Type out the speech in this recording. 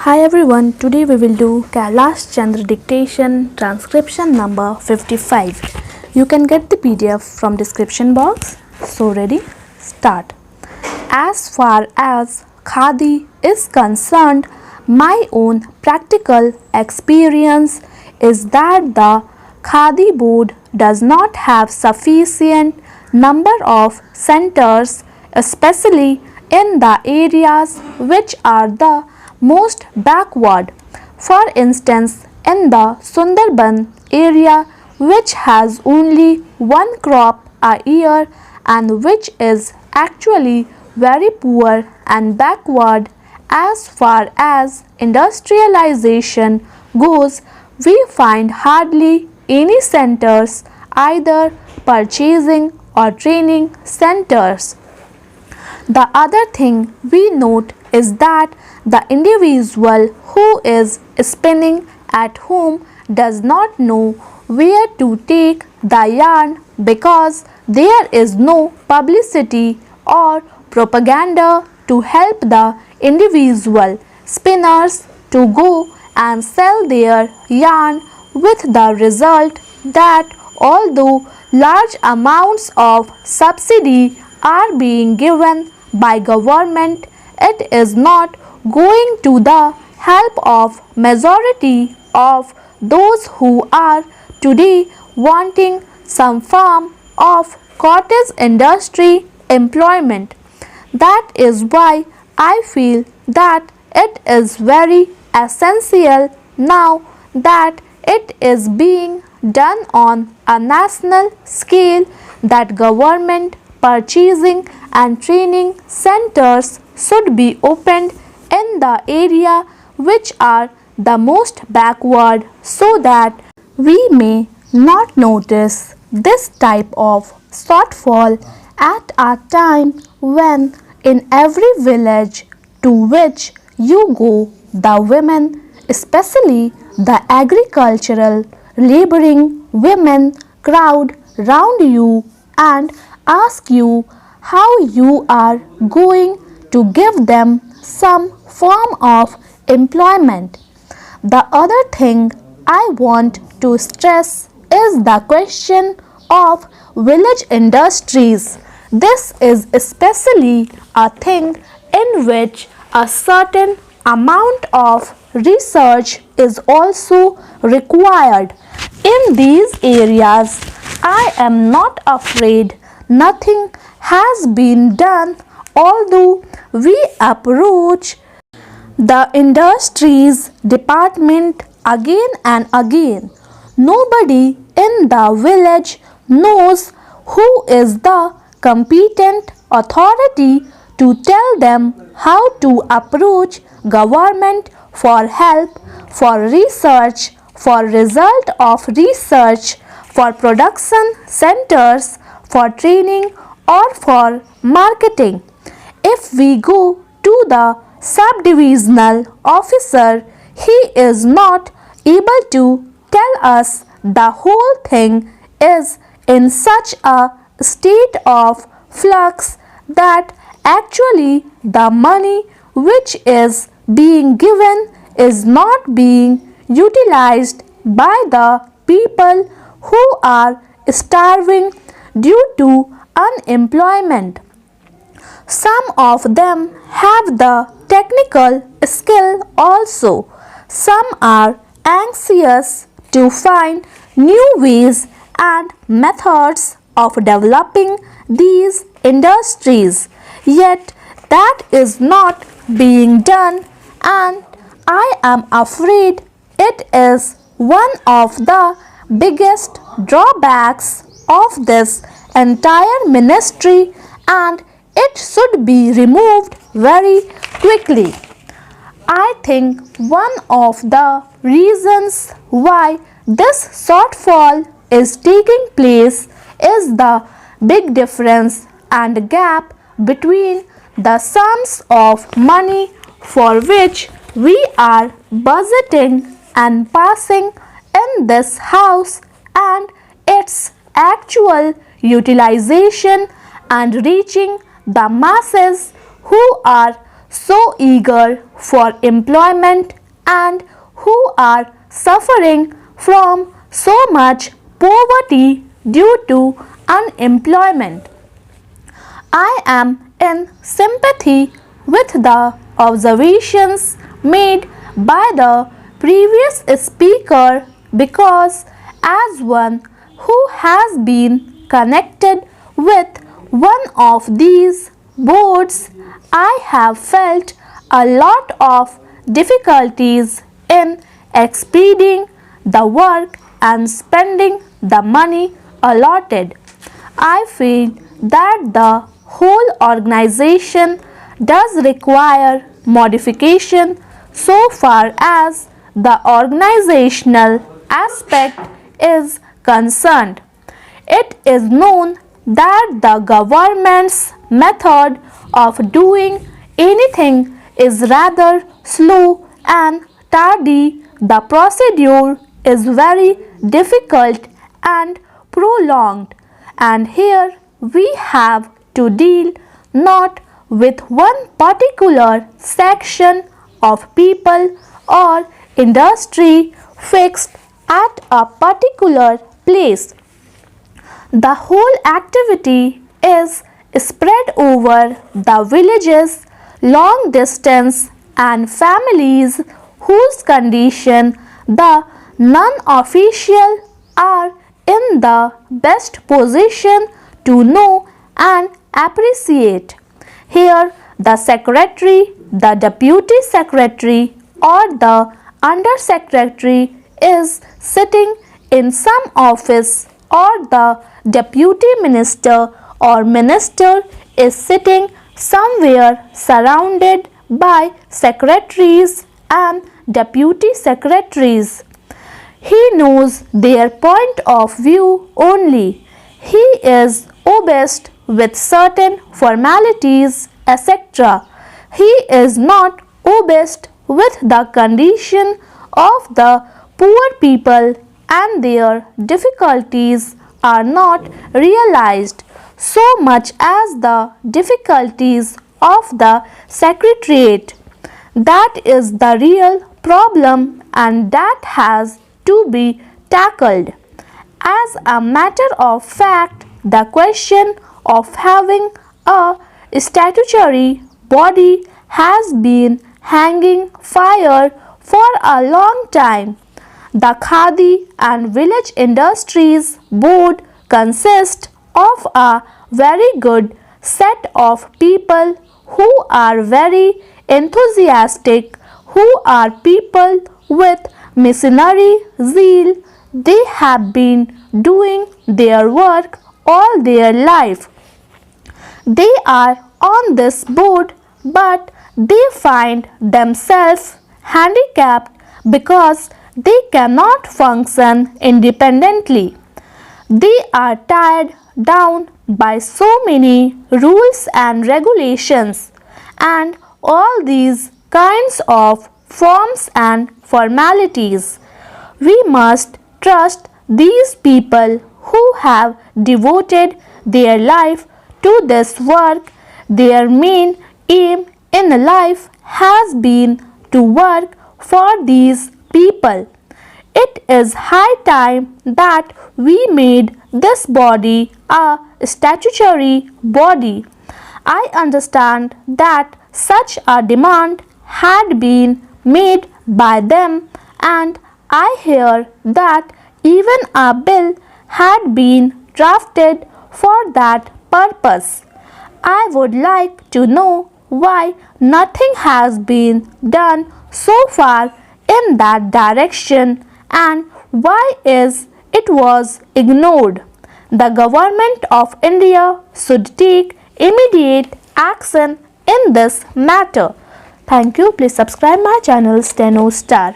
Hi everyone, today we will do Kailash Chandra dictation transcription number 55. You can get the PDF from description box. So ready? Start. As far as Khadi is concerned, my own practical experience is that the Khadi board does not have sufficient number of centers, especially in the areas which are the most backward. For instance, in the Sundarban area, which has only one crop a year and which is actually very poor and backward as far as industrialization goes, we find hardly any centers, either purchasing or training centers. The other thing we note is that the individual who is spinning at home does not know where to take the yarn because there is no publicity or propaganda to help the individual spinners to go and sell their yarn, with the result that although large amounts of subsidy are being given by government, it is not going to the help of majority of those who are today wanting some form of cottage industry employment. That is why I feel that it is very essential now that it is being done on a national scale that government purchasing and training centers should be opened in the area which are the most backward, so that we may not notice this type of shortfall at a time when in every village to which you go, the women, especially the agricultural laboring women, crowd round you and ask you how you are going to give them some form of employment. The other thing I want to stress is the question of village industries. This is especially a thing in which a certain amount of research is also required. In these areas, I am not afraid nothing has been done, although we approach the industries department again and again. Nobody in the village knows who is the competent authority to tell them how to approach government for help, for research, for result of research, for production centers, for training or for marketing. If we go to the subdivisional officer, he is not able to tell us the whole thing is in such a state of flux that actually the money which is being given is not being utilized by the people who are starving due to unemployment. Some of them have the technical skill also. Some are anxious to find new ways and methods of developing these industries. Yet that is not being done, and I am afraid it is one of the biggest drawbacks of this entire ministry, and it should be removed very quickly. I think one of the reasons why this shortfall is taking place is the big difference and gap between the sums of money for which we are budgeting and passing in this house and its actual utilization and reaching the masses who are so eager for employment and who are suffering from so much poverty due to unemployment. I am in sympathy with the observations made by the previous speaker because, as one who has been connected with one of these boards, I have felt a lot of difficulties in expeding the work and spending the money allotted. I feel that the whole organization does require modification so far as the organizational aspect is concerned. It is known that the government's method of doing anything is rather slow and tardy. The procedure is very difficult and prolonged, and here we have to deal not with one particular section of people or industry fixed at a particular place. The whole activity is spread over the villages, long distance, and families whose condition the non-official are in the best position to know and appreciate. Here, the secretary, the deputy secretary, or the under secretary is sitting in some office, or the deputy minister or minister is sitting somewhere surrounded by secretaries and deputy secretaries. He knows their point of view only. He is obsessed with certain formalities, etc. He is not obsessed with the condition of the poor people, and their difficulties are not realized so much as the difficulties of the secretariat. That is the real problem, and that has to be tackled. As a matter of fact, the question of having a statutory body has been hanging fire for a long time. The Khadi and Village Industries Board consists of a very good set of people who are very enthusiastic, who are people with missionary zeal. They have been doing their work all their life. They are on this board, but they find themselves handicapped because they cannot function independently. They are tied down by so many rules and regulations, and all these kinds of forms and formalities. We must trust these people who have devoted their life to this work. Their main aim in life has been to work for these people. It is high time that we made this body a statutory body. I understand that such a demand had been made by them, and I hear that even a bill had been drafted for that purpose. I would like to know why nothing has been done so far in that direction, and why is it was ignored. The government of India should take immediate action in this matter. Thank you. Please subscribe my channel Steno Star.